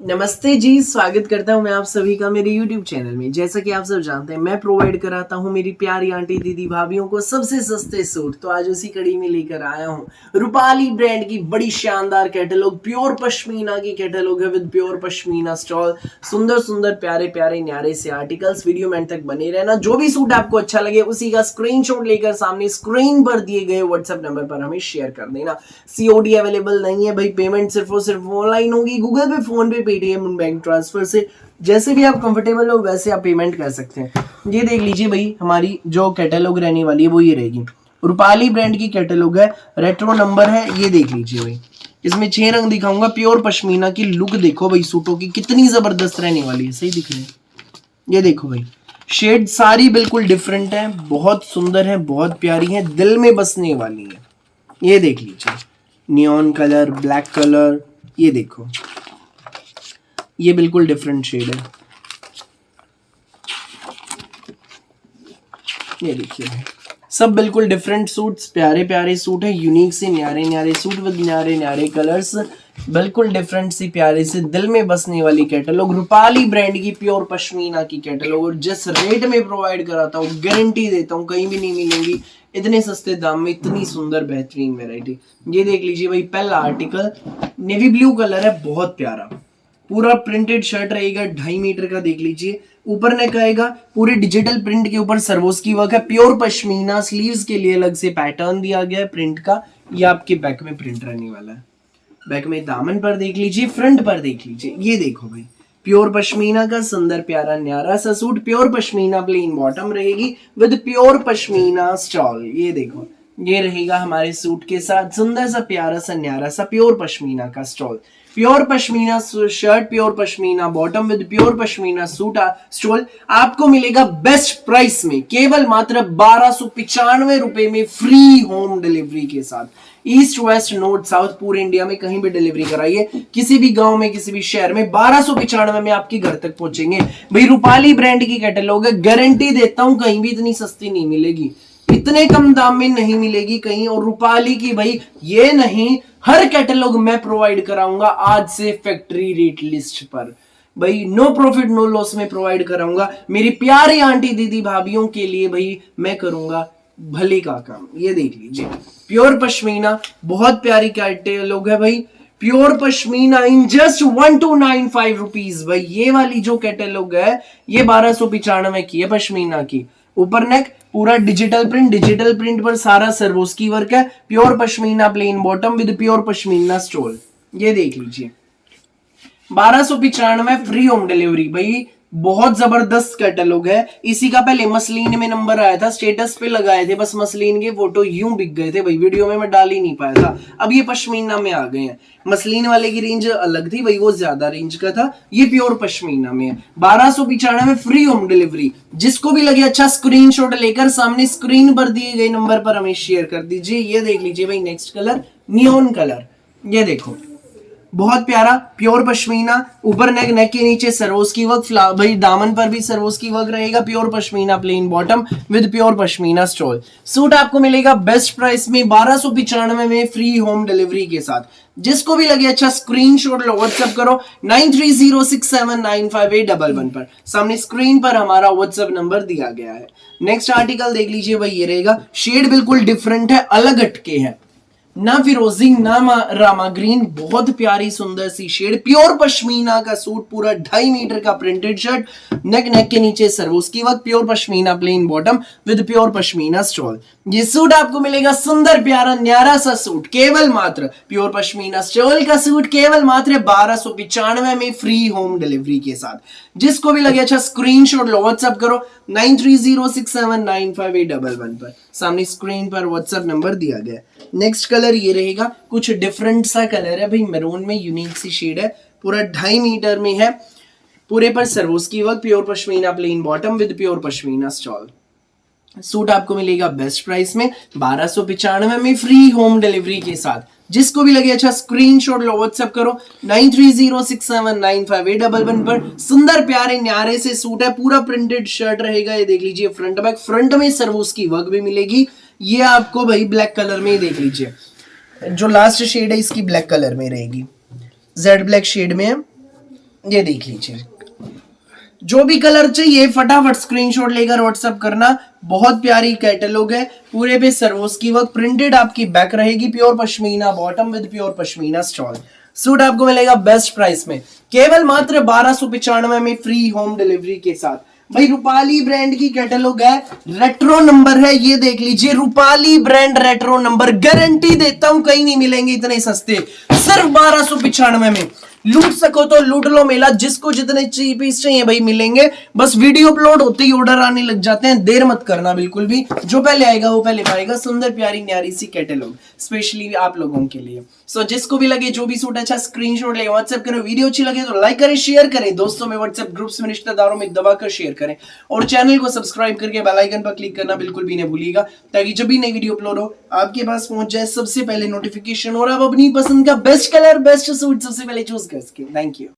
नमस्ते जी, स्वागत करता हूं मैं आप सभी का मेरे YouTube चैनल में। जैसा कि आप सब जानते हैं, मैं प्रोवाइड कराता हूं मेरी प्यारी आंटी दीदी भाभियों को सबसे सस्ते सूट। तो आज उसी कड़ी में लेकर आया हूं रूपाली ब्रांड की बड़ी शानदार कैटलॉग। प्योर पश्मीना की कैटलॉग है विद प्योर पश्मीना स्टॉल। सुंदर सुंदर प्यारे प्यारे न्यारे से आर्टिकल्स। वीडियो में तक बने रहना। जो भी सूट आपको अच्छा लगे उसी का स्क्रीनशॉट लेकर सामने स्क्रीन पर दिए गए व्हाट्सएप नंबर पर हमें शेयर कर देना। COD अवेलेबल नहीं है भाई, पेमेंट सिर्फ और सिर्फ ऑनलाइन होगी, गूगल पे, फोन पे, पेटीएम, बैंक ट्रांसफर से। जैसे भी आप कंफर्टेबल हो वैसे आप पेमेंट कर सकते हैं। ये देख लीजिए भाई, हमारी जो कैटलॉग रहने वाली है वो ये रहेगी। रूपाली ब्रांड की कैटलॉग है, रेट्रो नंबर है। ये देख लीजिए भाई, इसमें 6 रंग दिखाऊंगा। प्योर पश्मीना की लुक देखो भाई, सूटों की कितनी जबरदस्त रहने वाली है। सही दिख रही है? ये देखो भाई, शेड सारी बिल्कुल डिफरेंट है, बहुत सुंदर है, बहुत प्यारी है, दिल में बसने वाली है। ये देख लीजिए, नियॉन कलर, ब्लैक कलर। ये देखो, ये बिल्कुल डिफरेंट शेड है। ये देखिए, सब बिल्कुल डिफरेंट सूट्स, प्यारे प्यारे सूट है, यूनिक से न्यारे न्यारे सूट विद न्यारे न्यारे कलर्स, बिल्कुल डिफरेंट सी प्यारे से दिल में बसने वाली कैटलॉग। रूपाली ब्रांड की प्योर पश्मीना की कैटलॉग, और जिस रेट में प्रोवाइड कराता हूँ, गारंटी देता हूँ कहीं भी नहीं मिलेंगी इतने सस्ते दाम में इतनी सुंदर बेहतरीन वैरायटी। ये देख लीजिए भाई, पहला आर्टिकल नेवी ब्लू कलर है, बहुत प्यारा, पूरा प्रिंटेड शर्ट रहेगा, 2.5 मीटर का। देख लीजिए, ऊपर नेक आएगा, पूरे डिजिटल प्रिंट के ऊपर सर्वोस की वर्क है, प्योर पश्मीना। स्लीव्स के लिए अलग से पैटर्न दिया गया है प्रिंट का। ये आपके बैक में प्रिंट रहने वाला है। बैक में दामन पर देख लीजिए, फ्रंट पर देख लीजिए। ये देखो भाई, प्योर पश्मीना का सुंदर प्यारा न्यारा सा suit. Pure pashmina plain bottom रहेगी विद प्योर पश्मीना स्टॉल। ये देखो, ये रहेगा हमारे सूट के साथ सुंदर सा प्यारा सा न्यारा सा प्योर पश्मीना का stall. Pure pashmina shirt, pure pashmina bottom with pure pashmina suit stall आपको मिलेगा बेस्ट प्राइस में, केवल मात्र 1295 रुपए में, फ्री होम डिलीवरी के साथ। ईस्ट वेस्ट नॉर्थ साउथ पूरे इंडिया में कहीं भी डिलीवरी कराइए, किसी भी गांव में, किसी भी शहर में, 1295 में आपकी घर तक पहुंचेंगे। भाई रूपाली ब्रांड की कैटलॉग है, गारंटी देता हूं कहीं भी इतनी सस्ती नहीं मिलेगी, इतने कम दाम में नहीं मिलेगी कहीं। और रूपाली की भाई ये नहीं, हर कैटलॉग मैं प्रोवाइड कराऊंगा आज से फैक्ट्री रेट लिस्ट पर। भाई नो प्रॉफिट नो लॉस में प्रोवाइड कराऊंगा। मेरी प्यारी आंटी दीदी भाभियों के लिए भाई मैं करूंगा भले का काम। ये देख लीजिए, प्योर पश्मीना, बहुत प्यारी कैटलॉग है भाई। Pure pashmina in just 1295 rupees. भाई ये वाली जो कैटलॉग है ये 1295 की है पश्मीना की। ऊपर नेक पूरा डिजिटल प्रिंट पर सारा सर्वोस की वर्क है। Pure pashmina plain bottom with pure pashmina stole. ये देख लीजिए, 1295 फ्री होम डिलीवरी। भाई बहुत जबरदस्त कैटलॉग है। इसी का पहले मसलिन में नंबर आया था, स्टेटस पे लगाए थे, बस मसलिन के फोटो यूं बिक गए थे भाई, वीडियो में मैं डाल ही नहीं पाया था। अब ये पश्मीना में आ गए हैं। मसलिन वाले की रेंज अलग थी भाई, वो ज्यादा रेंज का था, ये प्योर पश्मीना में है। 1295 फ्री होम डिलीवरी। जिसको भी लगे अच्छा, स्क्रीनशॉट लेकर सामने स्क्रीन पर दिए गए नंबर पर हमें शेयर कर दीजिए। ये देख लीजिए भाई, नेक्स्ट कलर नियॉन कलर। ये देखो, बहुत प्यारा प्योर पश्मीना, ऊपर नेक के नीचे सरोज की वर्क, भाई दामन पर भी सरोज की वर्क रहेगा। Pure pashmina plain bottom with pure pashmina stole. Suit आपको मिलेगा बेस्ट प्राइस में 1295 में, फ्री होम डिलीवरी के साथ। जिसको भी लगे अच्छा, स्क्रीनशॉट लो, व्हाट्सएप करो 9306795811 पर। सामने स्क्रीन पर हमारा व्हाट्सएप नंबर दिया गया है। नेक्स्ट आर्टिकल देख लीजिए भाई, ये रहेगा, शेड बिल्कुल डिफरेंट है, अलग हटके है, ना फिरोजी ना रामा ग्रीन, बहुत प्यारी सुंदर सी शेड। प्योर पश्मीना का सूट, पूरा 2.5 मीटर का प्रिंटेड शर्ट, नेक के नीचे सर्वोस की work, pure pashmina plain bottom with pure pashmina stall. ये सूट आपको मिलेगा सुंदर प्यारा न्यारा सा सूट, केवल मात्र प्योर पश्मीना स्टॉल का सूट, केवल मात्र 1295 में, फ्री होम डिलीवरी के साथ। जिसको भी लगे अच्छा, स्क्रीनशॉट लो, व्हाट्सएप करो 9306795811 पर। सामने स्क्रीन पर व्हाट्सएप नंबर दिया गया। नेक्स्ट कलर ये रहेगा, कुछ डिफरेंट सा कलर है भाई, मैरून में, यूनिक सी शेड है, पूरा 2.5 मीटर में है, पूरे पर सर्वोस की work, pure pashmina plain bottom with pure pashmina stall. Suit आपको मिलेगा बेस्ट प्राइस में 1295 में, फ्री होम डिलीवरी के साथ। जिसको भी लगे अच्छा, स्क्रीनशॉट लो, व्हाट्सएप करो 9306795811 पर। सुंदर प्यारे न्यारे से सूट है, पूरा प्रिंटेड शर्ट रहेगा। ये देख लीजिए, फ्रंट बैक, फ्रंट में सर्वोस की वर्क भी मिलेगी। ये आपको भाई ब्लैक कलर में ही देख लीजिए, जो लास्ट शेड है इसकी ब्लैक कलर में रहेगी, जेड ब्लैक शेड में है। ये देख लीजिए, जो भी कलर चाहिए फटाफट स्क्रीनशॉट लेकर व्हाट्सएप करना। बहुत प्यारी कैटलॉग है, पूरे पे सर्वोस्की वर्क प्रिंटेड आपकी बैक रहेगी, pure pashmina bottom with pure pashmina stall. Suit आपको मिलेगा बेस्ट प्राइस में, केवल मात्र 1295 में, फ्री होम डिलीवरी के साथ। भाई रूपाली ब्रांड की कैटलॉग है, रेट्रो नंबर है, ये देख लीजिए, Rupali brand retro number, guarantee देता हूं कहीं नहीं मिलेंगे इतने सस्ते, सिर्फ 1295 में। लूट सको तो लूट लो मेला, जिसको जितने पीस चाहिए भाई मिलेंगे, बस वीडियो अपलोड होते ही ऑर्डर आने लग जाते हैं, देर मत करना बिल्कुल भी, जो पहले आएगा वो पहले पाएगा। सुंदर प्यारी न्यारी सी कैटलॉग स्पेशली आप लोगों के लिए। सो जिसको भी लगे जो भी सूट अच्छा स्क्रीनशॉट ले, व्हाट्सएप करें, वीडियो अच्छी लगे तो लाइक करें, शेयर करें, दोस्तों में, व्हाट्सएप ग्रुप्स में, रिश्तेदारों में दबाकर शेयर करें, और चैनल को सब्सक्राइब करके बेल आइकन पर क्लिक करना बिल्कुल भी नहीं भूलिएगा, ताकि जब भी नई वीडियो अपलोड हो आपके पास पहुंच जाए सबसे पहले नोटिफिकेशन, और आप अपनी पसंद का बेस्ट कलर बेस्ट सूट सबसे पहले चूज कर सके। Thank you.